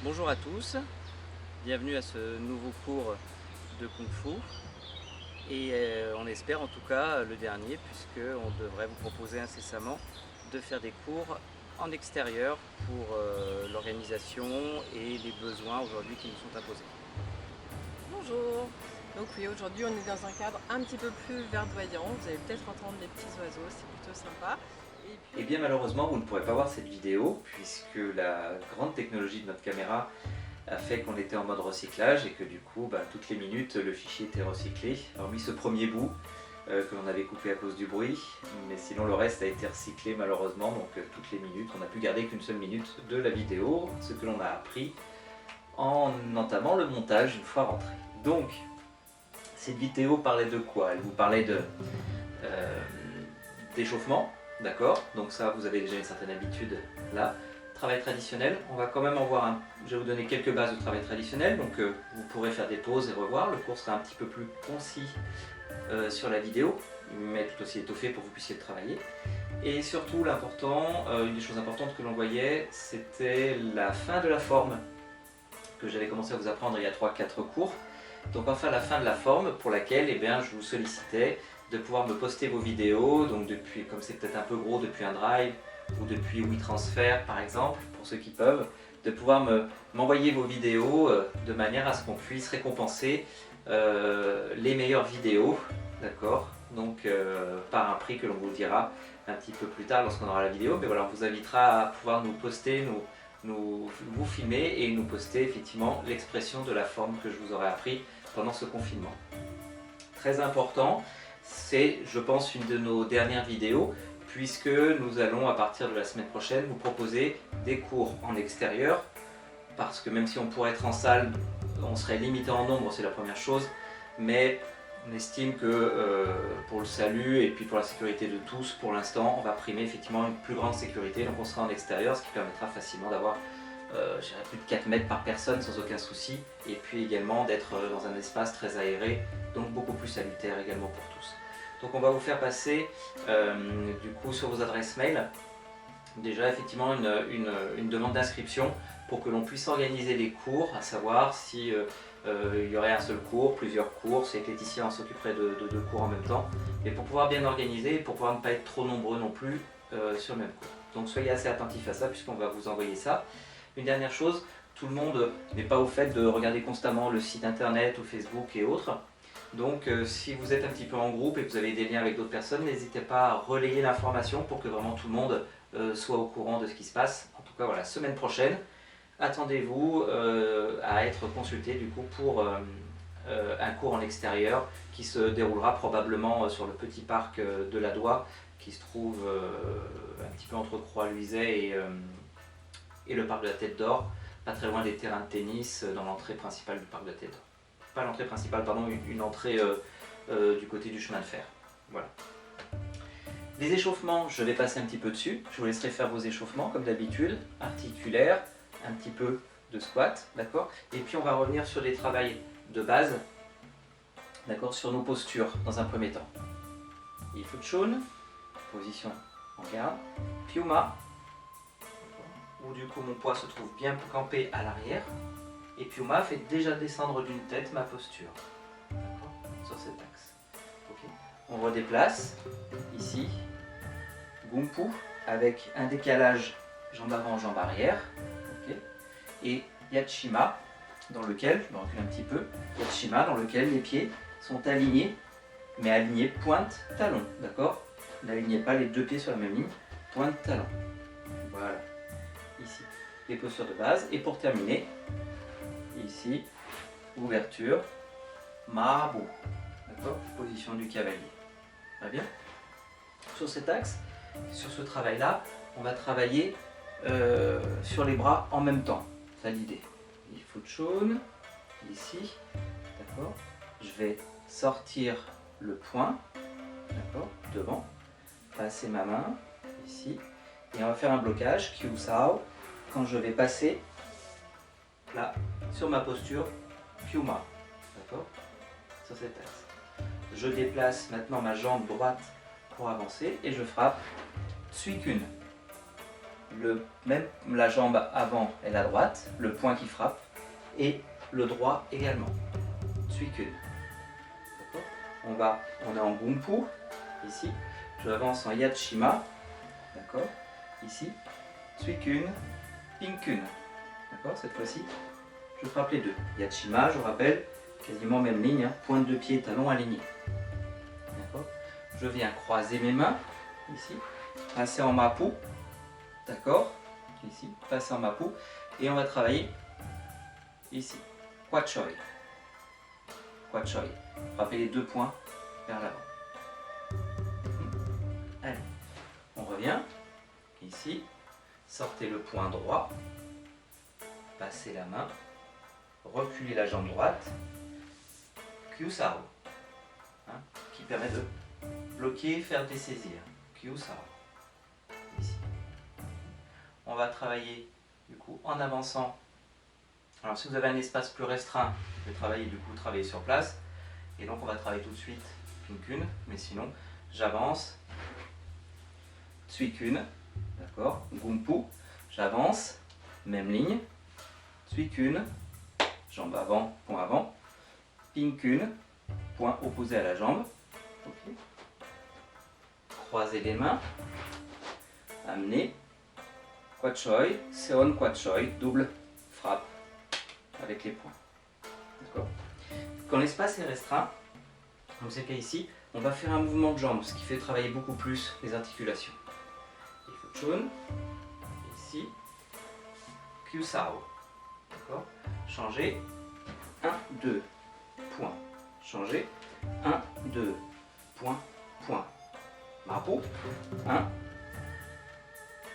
Bonjour à tous, bienvenue à ce nouveau cours de Kung Fu et on espère en tout cas le dernier puisqu'on devrait vous proposer incessamment de faire des cours en extérieur pour l'organisation et les besoins aujourd'hui qui nous sont imposés. Bonjour. Donc oui, aujourd'hui on est dans un cadre un petit peu plus verdoyant. Vous allez peut-être entendre les petits oiseaux, c'est plutôt sympa. Et Eh puis, bien malheureusement vous ne pourrez pas voir cette vidéo puisque la grande technologie de notre caméra a fait qu'on était en mode recyclage et que du coup toutes les minutes le fichier était recyclé, hormis ce premier bout que l'on avait coupé à cause du bruit, mais sinon le reste a été recyclé malheureusement, donc toutes les minutes, on n'a pu garder qu'une seule minute de la vidéo, ce que l'on a appris en entamant le montage une fois rentré. Donc cette vidéo parlait de quoi? Elle vous parlait de euh, d'échauffement, d'accord? Donc ça vous avez déjà une certaine habitude là. Travail traditionnel, on va quand même en voir un. Je vais vous donner quelques bases de travail traditionnel, donc vous pourrez faire des pauses et revoir. Le cours sera un petit peu plus concis sur la vidéo, mais tout aussi étoffé pour que vous puissiez le travailler. Et surtout l'important, une des choses importantes que l'on voyait, c'était la fin de la forme que j'avais commencé à vous apprendre il y a 3-4 cours. Donc enfin la fin de la forme pour laquelle je vous sollicitais de pouvoir me poster vos vidéos, donc depuis, comme c'est peut-être un peu gros, depuis un Drive ou depuis WeTransfer par exemple, pour ceux qui peuvent, de pouvoir m'envoyer vos vidéos de manière à ce qu'on puisse récompenser les meilleures vidéos, d'accord? Donc par un prix que l'on vous dira un petit peu plus tard lorsqu'on aura la vidéo, mais voilà, on vous invitera à pouvoir nous poster, vous filmer et nous poster effectivement l'expression de la forme que je vous aurais appris pendant ce confinement. Très important, c'est je pense une de nos dernières vidéos puisque nous allons à partir de la semaine prochaine vous proposer des cours en extérieur parce que même si on pourrait être en salle, on serait limité en nombre, c'est la première chose, mais on estime que pour le salut et puis pour la sécurité de tous, pour l'instant, on va primer effectivement une plus grande sécurité, donc on sera en extérieur, ce qui permettra facilement d'avoir plus de 4 mètres par personne sans aucun souci, et puis également d'être dans un espace très aéré, donc beaucoup plus salutaire également pour tous. Donc on va vous faire passer du coup sur vos adresses mail déjà effectivement une demande d'inscription pour que l'on puisse organiser les cours, à savoir si il y aurait un seul cours, plusieurs cours, c'est que Laetitia en s'occuperait de deux cours en même temps, et pour pouvoir bien organiser et pour pouvoir ne pas être trop nombreux non plus sur le même cours. Donc soyez assez attentifs à ça puisqu'on va vous envoyer ça. Une dernière chose, tout le monde n'est pas au fait de regarder constamment le site internet ou Facebook et autres. Donc si vous êtes un petit peu en groupe et que vous avez des liens avec d'autres personnes, n'hésitez pas à relayer l'information pour que vraiment tout le monde soit au courant de ce qui se passe. En tout cas, voilà, semaine prochaine, attendez-vous à être consulté du coup pour un cours en extérieur qui se déroulera probablement sur le petit parc de la Doua qui se trouve un petit peu entre Croix-Luiset et le parc de la Tête d'Or, pas très loin des terrains de tennis dans l'entrée principale du parc de la Tête d'Or. Pas l'entrée principale, pardon, une entrée du côté du chemin de fer. Voilà. Les échauffements, je vais passer un petit peu dessus. Je vous laisserai faire vos échauffements comme d'habitude, articulaires, un petit peu de squat, d'accord? Et puis on va revenir sur les travaux de base, d'accord, sur nos postures dans un premier temps. Ifuchun, position en garde, Pyuma, où du coup mon poids se trouve bien campé à l'arrière, et Pyuma fait déjà descendre d'une tête ma posture, d'accord, sur cet axe. Okay. On redéplace ici. Gumpu avec un décalage jambe avant, jambe arrière. Okay. Et Yachima, dans lequel, je me recule un petit peu, Yachima, dans lequel les pieds sont alignés, mais alignés pointe-talon, d'accord? N'alignez pas les deux pieds sur la même ligne, pointe-talon. Voilà, ici, les postures de base. Et pour terminer, ici, ouverture, marabout, d'accord? Position du cavalier. Très bien. Sur cet axe, sur ce travail-là, on va travailler sur les bras en même temps. C'est l'idée. Il faut de jaune, ici, d'accord. Je vais sortir le poing, d'accord, devant, passer ma main, ici, et on va faire un blocage, Kyusao, quand je vais passer là, sur ma posture, Pyuma, d'accord, sur cet axe. Je déplace maintenant ma jambe droite pour avancer et je frappe Tsuikun. même la jambe avant est la droite, le point qui frappe, et le droit également. Suikun. D'accord ? On est en Gumpu, ici. Je avance en Yatshima. D'accord ? Ici. Suikun, Pinkun. D'accord ? Cette fois-ci, je frappe les deux. Yatshima, je rappelle, quasiment même ligne, hein, pointe de pied, talon aligné. D'accord ? Je viens croiser mes mains, ici, passer en Mapu. D'accord ? Ici, passer en Mapu. Et on va travailler ici. Kwachoi. Kwachoi. Frappez les deux points vers l'avant. Allez, on revient. Ici, sortez le poing droit. Passez la main. Reculez la jambe droite. Kyusaro. Hein, qui permet de bloquer, faire des saisirs. Kyusaro. Ici. On va travailler du coup en avançant. Alors si vous avez un espace plus restreint, vous pouvez travailler sur place. Et donc on va travailler tout de suite Pinkun, mais sinon j'avance, Suikun, d'accord, Gumpu, j'avance, même ligne, Suikun, jambe avant, Pinkun, point opposé à la jambe, okay. Croisez les mains, amenez, Kwachoi, Seon Kwachoi, double frappe avec les poings. D'accord. Quand l'espace est restreint, comme c'est le cas ici, on va faire un mouvement de jambe, ce qui fait travailler beaucoup plus les articulations. Ifuchun, ici, Kyusao. D'accord. Changer, 1, 2, point. Changer, 1, 2, point, point. Mapu, 1,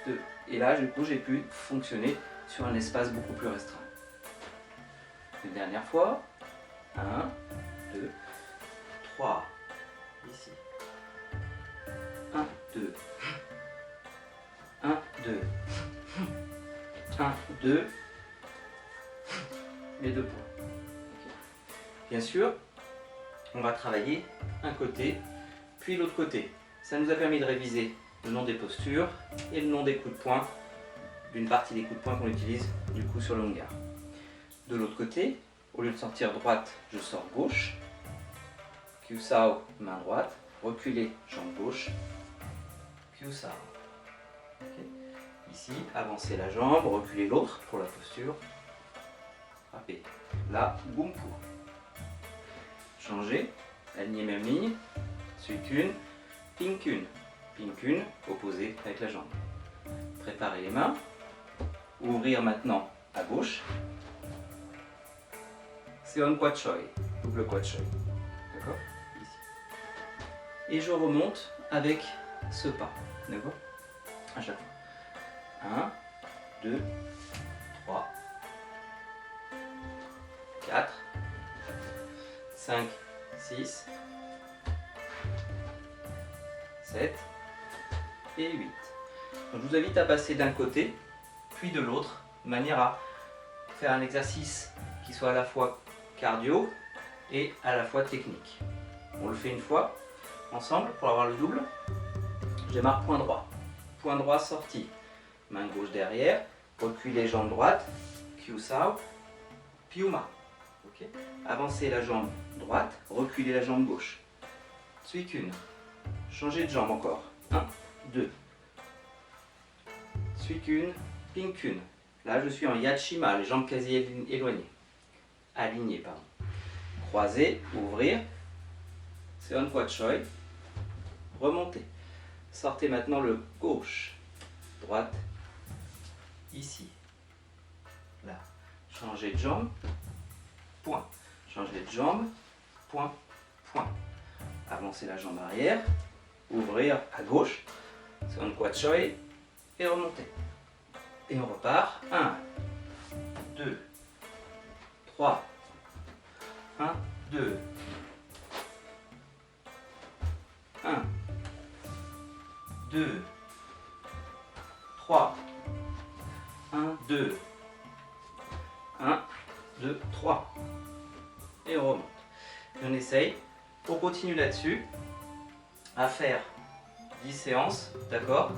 2. Et là, du coup, j'ai pu fonctionner sur un espace beaucoup plus restreint. Une dernière fois. 1, 2, 3. Ici. 1, 2. 1, 2. 1, 2. Les deux points. Okay. Bien sûr, on va travailler un côté, puis l'autre côté. Ça nous a permis de réviser le nom des postures et le nom des coups de poing, d'une partie des coups de poing qu'on utilise du coup sur le Hungar. De l'autre côté, au lieu de sortir droite, je sors gauche. Kyusao, main droite. Reculer, jambe gauche. Kyusao. Okay. Ici, avancer la jambe, reculer l'autre pour la posture. Frappez. Là, Gumpu. Changer, aligner même ligne. Suikun, Pinkun. Pinkun, opposé avec la jambe. Préparez les mains. Ouvrir maintenant à gauche. Seon Kwachoi, double Kwachoi. D'accord ? Ici. Et je remonte avec ce pas. D'accord ? À chaque fois. 1, 2, 3, 4, 5, 6, 7 et 8. Donc je vous invite à passer d'un côté, puis de l'autre, de manière à faire un exercice qui soit à la fois cardio et à la fois technique. On le fait une fois ensemble pour avoir le double. Je démarre point droit sorti, main gauche derrière, reculez jambe droite, Kyusao, Piuma. Okay. Avancez la jambe droite, reculez la jambe gauche. Suikun. Changez de jambe encore. 1, 2. Suikun, Pinkun. Là je suis en Yatshima, les jambes quasi éloignées. Aligné, pardon. Croiser, ouvrir. Seon Kwachoi. Remontez. Sortez maintenant le gauche. Droite. Ici. Là. Changez de jambe. Point. Changez de jambe. Point. Point. Avancez la jambe arrière. Ouvrir à gauche. Seon Kwachoi. Et remontez. Et on repart. 1, 2, 3, 1, 2, 1, 2, 3, 1, 2, 1, 2, 3, et on remonte. Et on essaye, on continue là-dessus, à faire 10 séances, d'accord ?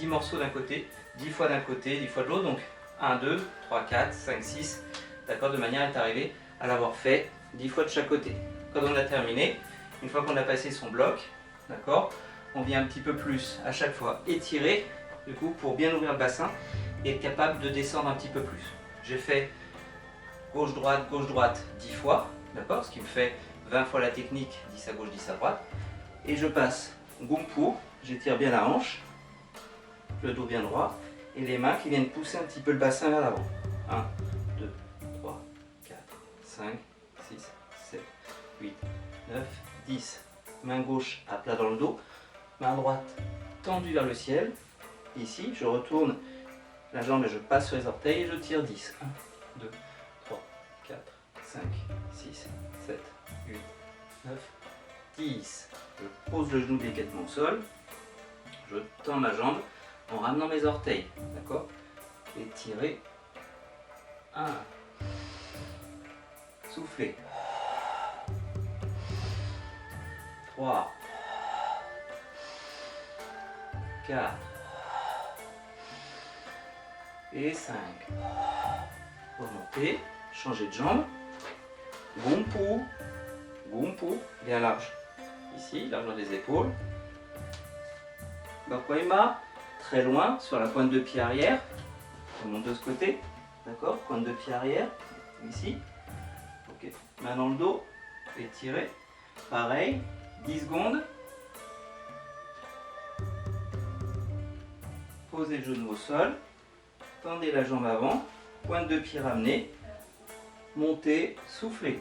10 morceaux d'un côté, 10 fois d'un côté, 10 fois de l'autre, donc 1, 2, 3, 4, 5, 6, d'accord, de manière à être arrivé à l'avoir fait 10 fois de chaque côté. Quand on a terminé, une fois qu'on a passé son bloc, d'accord, on vient un petit peu plus à chaque fois étirer, du coup, pour bien ouvrir le bassin et être capable de descendre un petit peu plus. J'ai fait gauche-droite 10 fois, d'accord, ce qui me fait 20 fois la technique, 10 à gauche, 10 à droite. Et je passe Gumpu, j'étire bien la hanche, le dos bien droit, et les mains qui viennent pousser un petit peu le bassin vers l'avant. 1, 2, 3, 4, 5, 6, 7, 8, 9, 10. Main gauche à plat dans le dos, main droite tendue vers le ciel. Ici, je retourne la jambe et je passe sur les orteils et je tire 10. 1, 2, 3, 4, 5, 6, 7, 8, 9, 10. Je pose le genou délicatement au sol. Je tends ma jambe en ramenant mes orteils. D'accord? Et tirer. 1. Soufflez. 3. 4. Et 5. Remontez. Changez de jambe. Gumpu. Gumpu. Bien large. Ici, largeur des épaules. Bakoima, très loin, sur la pointe de pied arrière. On monte de ce côté. D'accord? Pointe de pied arrière. Ici. Ok. Main dans le dos. Étirez. Pareil. 10 secondes. Posez le genou au sol. Tendez la jambe avant. Pointe de pied ramenée. Montez. Soufflez.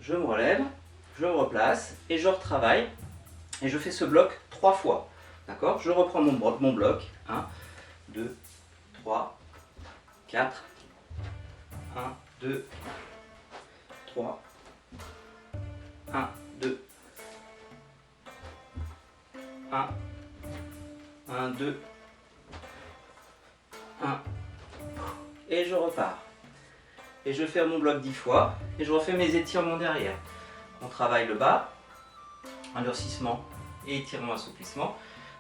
Je me relève, je me replace et je retravaille. Et je fais ce bloc 3 fois. D'accord? Je reprends mon bloc. 1, 2, 3, 4. 1, 2, 3. 1, 2. 1. 1, 2. 1. Et je repars. Et je fais mon bloc 10 fois et je refais mes étirements derrière. On travaille le bas, endurcissement et étirement, assouplissement.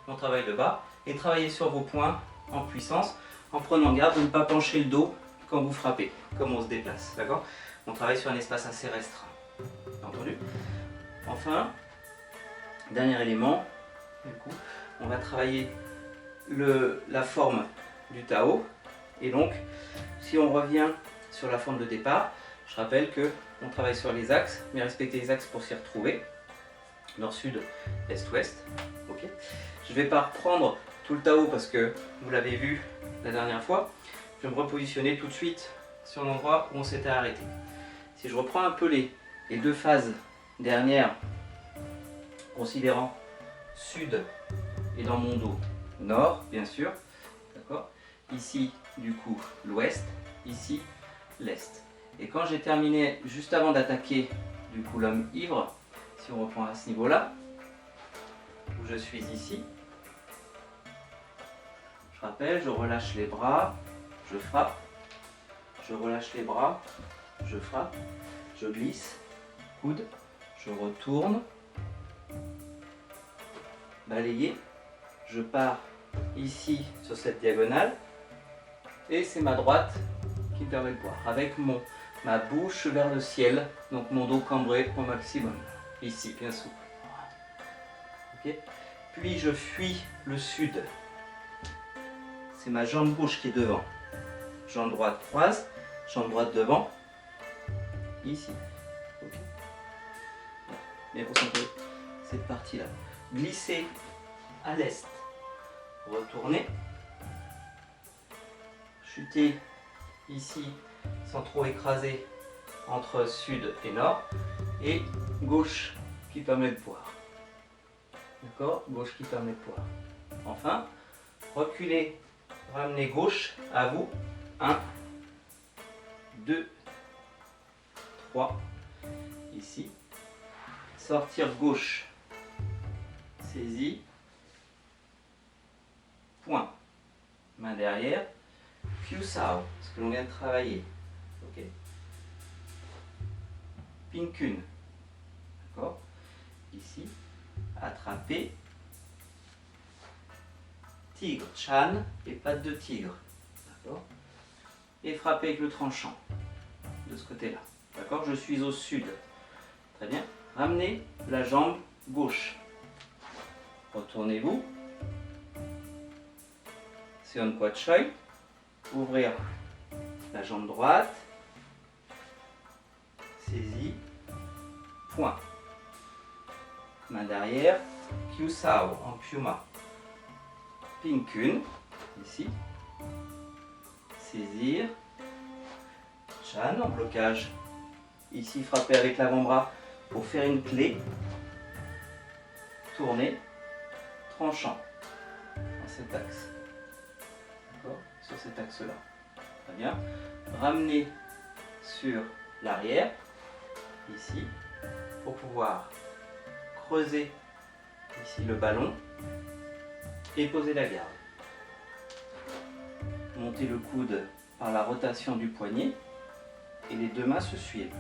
On travaille le bas et travaillez sur vos points en puissance en prenant garde de ne pas pencher le dos quand vous frappez, comme on se déplace. D'accord? On travaille sur un espace assez restreint. Entendu? Enfin, dernier élément, du coup, on va travailler la forme du Tao. Et donc, si on revient sur la forme de départ, je rappelle que on travaille sur les axes, mais respectez les axes pour s'y retrouver. Nord-sud, est-ouest. Okay. Je ne vais pas reprendre tout le Tao parce que vous l'avez vu la dernière fois. Je vais me repositionner tout de suite sur l'endroit où on s'était arrêté. Si je reprends un peu les deux phases dernières, considérant sud et dans mon dos nord, bien sûr. D'accord. Ici, du coup, l'ouest. Ici, l'est. Et quand j'ai terminé, juste avant d'attaquer du coup l'homme ivre, si on reprend à ce niveau-là, où je suis ici, je rappelle, je relâche les bras, je frappe, je relâche les bras, je frappe, je glisse, coude, je retourne, balayer, je pars ici sur cette diagonale, et c'est ma droite qui me permet de boire, avec ma bouche vers le ciel, donc mon dos cambré au maximum, ici, bien souple. Okay. Puis je fuis le sud, c'est ma jambe gauche qui est devant, jambe droite croise, jambe droite devant, ici. Okay. Bien concentré cette partie-là. Glissez à l'est, retournez, chutez ici sans trop écraser entre sud et nord, et gauche qui permet de boire. D'accord? Gauche qui permet de boire. Enfin, reculez, ramenez gauche à vous. 1, 2, 3, ici, sortir gauche, saisie, point, main derrière, Kyusao, ce que l'on vient de travailler, ok, Pinkun, d'accord, ici, attraper, tigre, chan et patte de tigre, d'accord, et frapper avec le tranchant, de ce côté-là, d'accord, je suis au sud, très bien, ramenez la jambe gauche, retournez-vous, Seon Kwat Choi, ouvrir la jambe droite, saisie, point, main derrière, Kyusao en Pyuma, Pinkun, ici, saisir, Chan en blocage, ici frapper avec l'avant-bras pour faire une clé, tourner, tranchant, dans cet axe, d'accord, sur cet axe-là, très bien, ramener sur l'arrière, ici, pour pouvoir creuser ici le ballon et poser la garde. Monter le coude par la rotation du poignet et les deux mains se suivent.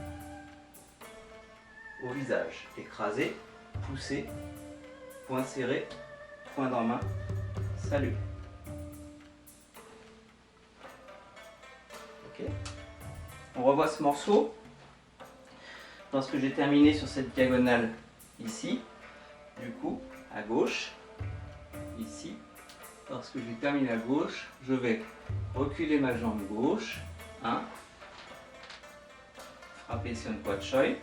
Au visage, écraser, pousser, poing serré, poing dans main, salut. Ok. On revoit ce morceau. Lorsque j'ai terminé sur cette diagonale ici, du coup, à gauche, ici, lorsque j'ai terminé à gauche, je vais reculer ma jambe gauche, 1, frapper Seon Kwat Choi,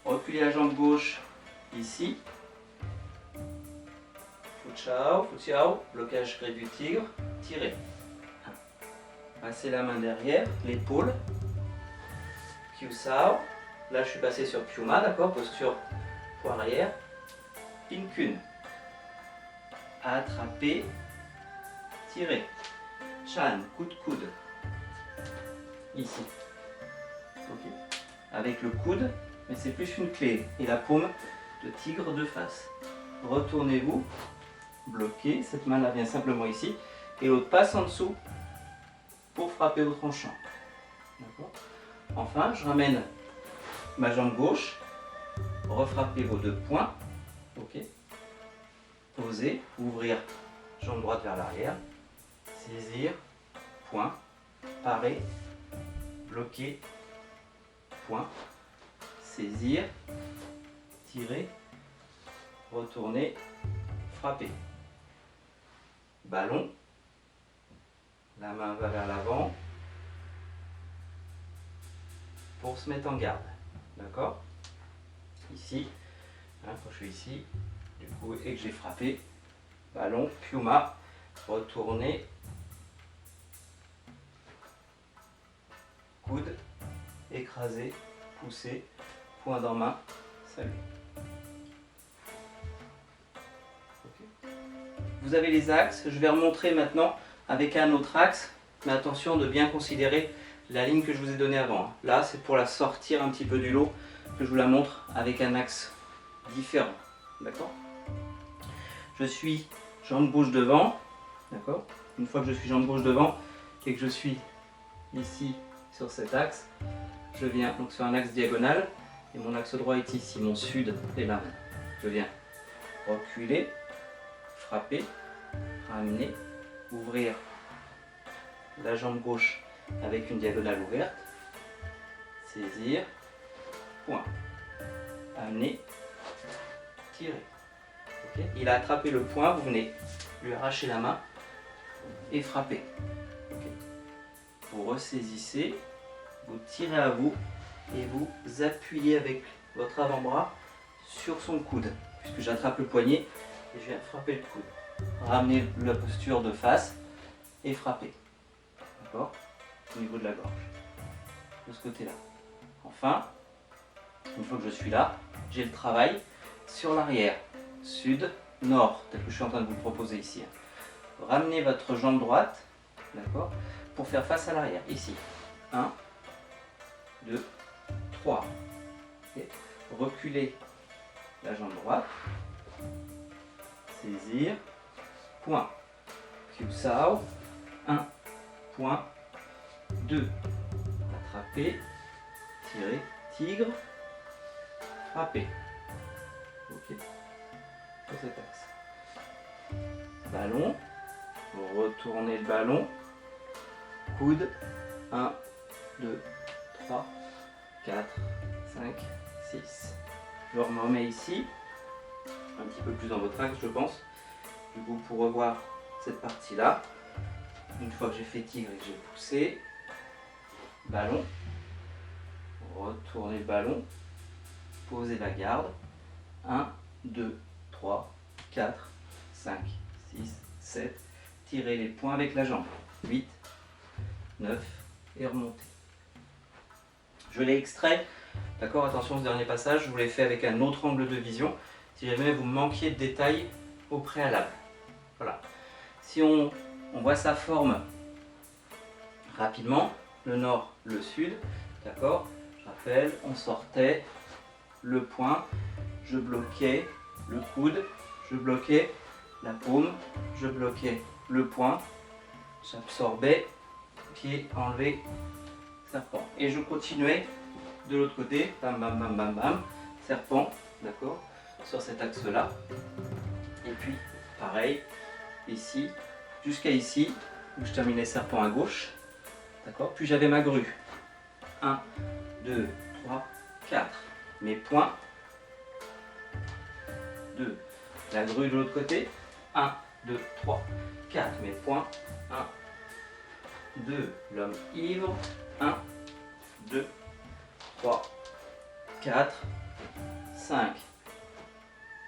reculer la jambe gauche, ici, Fuchao, blocage gré du tigre, tirer, 1, passer la main derrière, l'épaule, Kyusao, là je suis passé sur Pyuma, d'accord, posture poing arrière, Pinkun, attraper, tirer, Chan, coup de coude, ici, ok, avec le coude, mais c'est plus une clé, et la paume de tigre de face. Retournez-vous, bloquez, cette main là vient simplement ici, et l'autre passe en dessous pour frapper au tranchant. D'accord. Enfin, je ramène ma jambe gauche, refrappez vos deux poings, ok, posez, ouvrir, jambe droite vers l'arrière, saisir, point, parer, bloquer, point, saisir, tirer, retourner, frapper. Ballon, la main va vers l'avant pour se mettre en garde. D'accord? Ici, hein, quand je suis ici, du coup, et que j'ai frappé, ballon, Pyuma, retourner, coude, écraser, pousser, poing dans main, salut. Okay. Vous avez les axes, je vais remontrer maintenant avec un autre axe, mais attention de bien considérer la ligne que je vous ai donnée avant. Là, c'est pour la sortir un petit peu du lot, que je vous la montre avec un axe différent. D'accord? Je suis jambe gauche devant. D'accord? Une fois que je suis jambe gauche devant et que je suis ici sur cet axe, je viens donc sur un axe diagonal et mon axe droit est ici, mon sud est là. Je viens reculer, frapper, ramener, ouvrir la jambe gauche avec une diagonale ouverte, saisir, point, amener, tirer. Okay. Il a attrapé le point, vous venez lui arracher la main et frapper. Okay. Vous ressaisissez, vous tirez à vous et vous appuyez avec votre avant-bras sur son coude, puisque j'attrape le poignet et je viens frapper le coude. Ramenez la posture de face et frapper. D'accord? Au niveau de la gorge. De ce côté-là. Enfin, une fois que je suis là, j'ai le travail sur l'arrière. Sud, nord, tel que je suis en train de vous le proposer ici. Ramenez votre jambe droite, d'accord, pour faire face à l'arrière. Ici. 1, 2, 3. Okay. Reculez la jambe droite, saisir, point, Kyusao, 1, point, 2, attraper, tirer, tigre, frapper. Ok, sur cet axe. Ballon, retournez le ballon, coude, 1, 2, 3, 4, 5, 6. Je me remets ici, un petit peu plus dans votre axe je pense. Du coup pour revoir cette partie là, une fois que j'ai fait tigre et que j'ai poussé, ballon, retournez le ballon, posez la garde, 1, 2, 3, 4, 5, 6, 7, tirez les poings avec la jambe, 8, 9 et remontez. Je l'ai extrait, d'accord, attention ce dernier passage, je vous l'ai fait avec un autre angle de vision, si jamais vous manquiez de détails au préalable. Voilà. Si on voit sa forme rapidement, le nord, le sud, d'accord, je rappelle, on sortait le poing, je bloquais le coude, je bloquais la paume, je bloquais le poing, j'absorbais, pied enlevé, serpent. Et je continuais de l'autre côté, bam bam bam bam bam, serpent, d'accord, sur cet axe-là. Et puis, pareil, ici, jusqu'à ici, où je terminais serpent à gauche, d'accord. Puis j'avais ma grue. 1, 2, 3, 4. Mes poings. 2. La grue de l'autre côté. 1, 2, 3, 4. Mes poings. 1, 2. L'homme ivre. 1, 2, 3, 4, 5.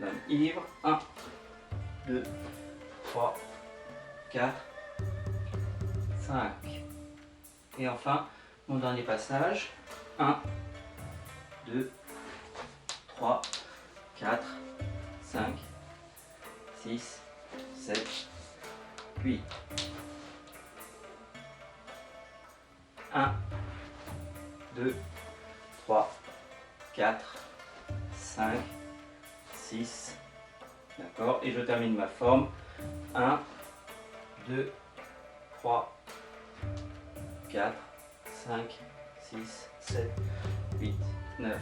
L'homme ivre. 1, 2, 3, 4, 5. Et enfin, mon dernier passage. 1, 2, 3, 4, 5, 6, 7, 8. 1, 2, 3, 4, 5, 6. D'accord. Et je termine ma forme. 1, 2, 3, 4, 5, 6, 7, 8, 9,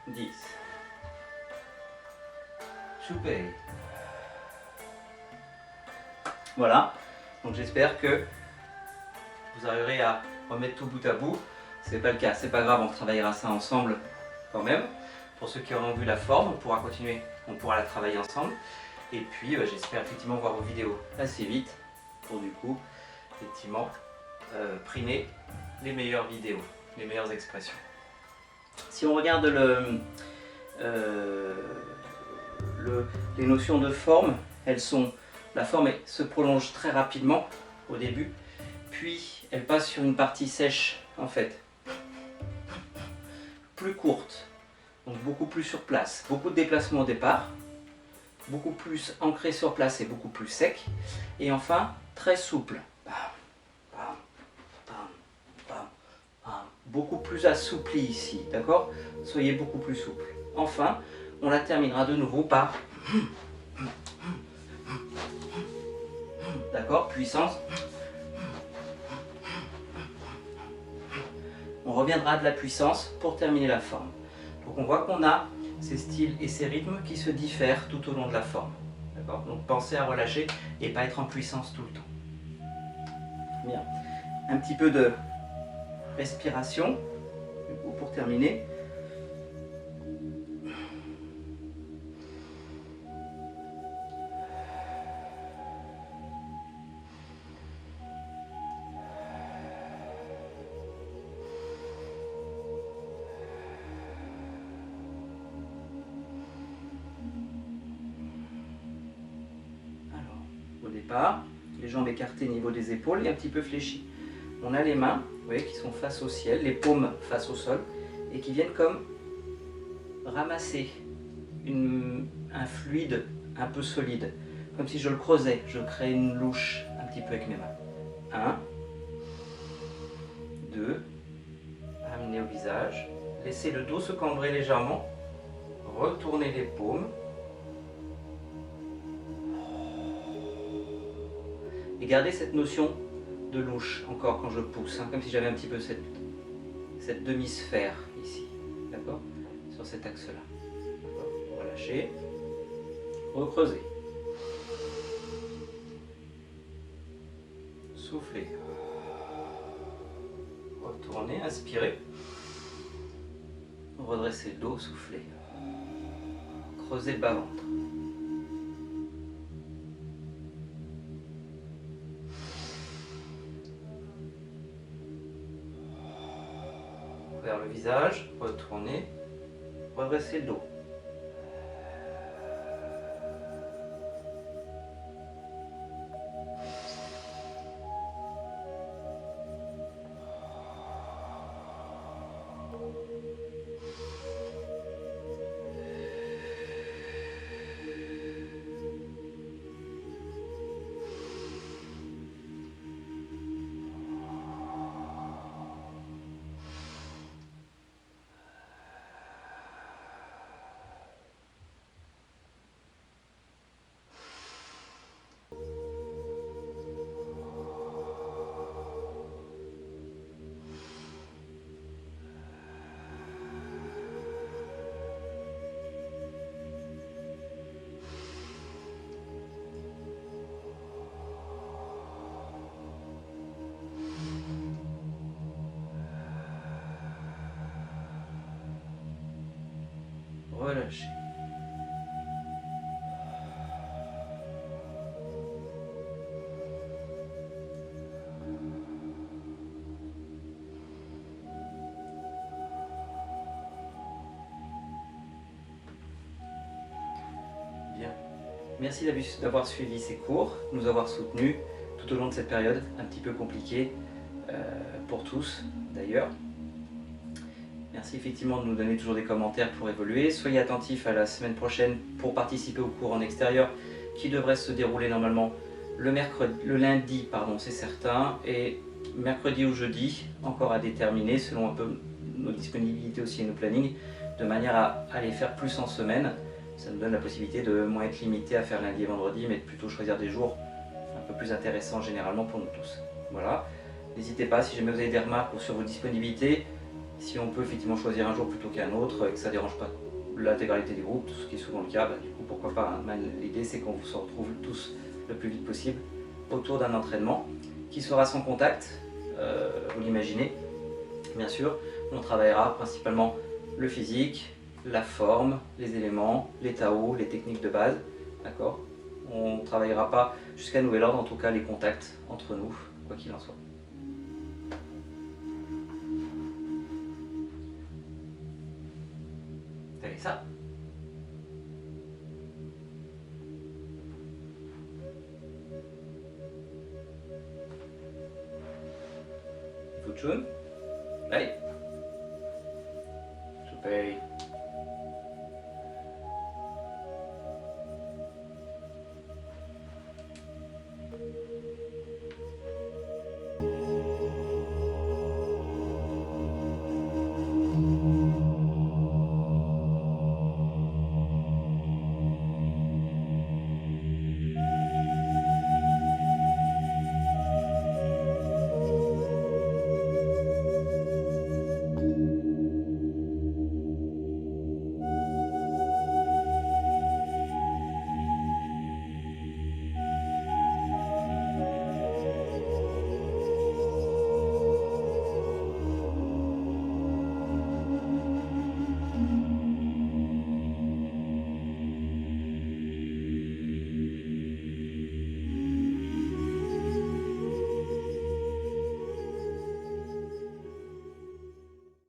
10. Super. Voilà. Donc j'espère que vous arriverez à remettre tout bout à bout. C'est pas le cas, c'est pas grave, on travaillera ça ensemble quand même. Pour ceux qui auront vu la forme, on pourra continuer, on pourra la travailler ensemble. Et puis j'espère effectivement voir vos vidéos assez vite pour du coup effectivement primer les meilleures vidéos, les meilleures expressions. Si on regarde les notions de forme, la forme se prolonge très rapidement au début, puis elle passe sur une partie sèche en fait, plus courte, donc beaucoup plus sur place, beaucoup de déplacements au départ, beaucoup plus ancré sur place et beaucoup plus sec, et enfin très souple, beaucoup plus assoupli ici, d'accord? Soyez beaucoup plus souple. Enfin, on la terminera de nouveau par, d'accord, puissance. On reviendra de la puissance pour terminer la forme. Donc on voit qu'on a ces styles et ces rythmes qui se diffèrent tout au long de la forme. D'accord? Donc pensez à relâcher et pas être en puissance tout le temps. Bien. Un petit peu de respiration du coup, pour terminer. Au départ, les jambes écartées au niveau des épaules et un petit peu fléchies. On a les mains, vous voyez, qui sont face au ciel, les paumes face au sol, et qui viennent comme ramasser un fluide un peu solide, comme si je le creusais, je crée une louche un petit peu avec mes mains. 1, 2, amenez au visage, laissez le dos se cambrer légèrement, Retournez les paumes. Et gardez cette notion de louche encore quand je pousse, hein, comme si j'avais un petit peu cette demi-sphère ici, d'accord, sur cet axe-là. Relâchez, recreusez. Soufflez. Retournez, inspirez. Redressez le dos, soufflez. Creusez le bas-ventre. Vers le visage, retournez, redressez le dos. Relâchez. Bien. Merci d'avoir suivi ces cours, de nous avoir soutenus tout au long de cette période un petit peu compliquée pour tous d'ailleurs. Merci effectivement de nous donner toujours des commentaires pour évoluer. Soyez attentifs à la semaine prochaine pour participer au cours en extérieur qui devrait se dérouler normalement le lundi, c'est certain, et mercredi ou jeudi, encore à déterminer selon un peu nos disponibilités aussi et nos plannings, de manière à les faire plus en semaine. Ça nous donne la possibilité de moins être limité à faire lundi et vendredi, mais de plutôt choisir des jours un peu plus intéressants généralement pour nous tous. Voilà. N'hésitez pas, si jamais vous avez des remarques sur vos disponibilités, si on peut effectivement choisir un jour plutôt qu'un autre et que ça ne dérange pas l'intégralité du groupe, ce qui est souvent le cas, du coup pourquoi pas, hein. L'idée c'est qu'on se retrouve tous le plus vite possible autour d'un entraînement qui sera sans contact, vous l'imaginez. Bien sûr, on travaillera principalement le physique, la forme, les éléments, les Tao, les techniques de base, d'accord. On ne travaillera pas jusqu'à nouvel ordre, en tout cas les contacts entre nous, quoi qu'il en soit. Vous avez ça ? Futschun? Hey! Super!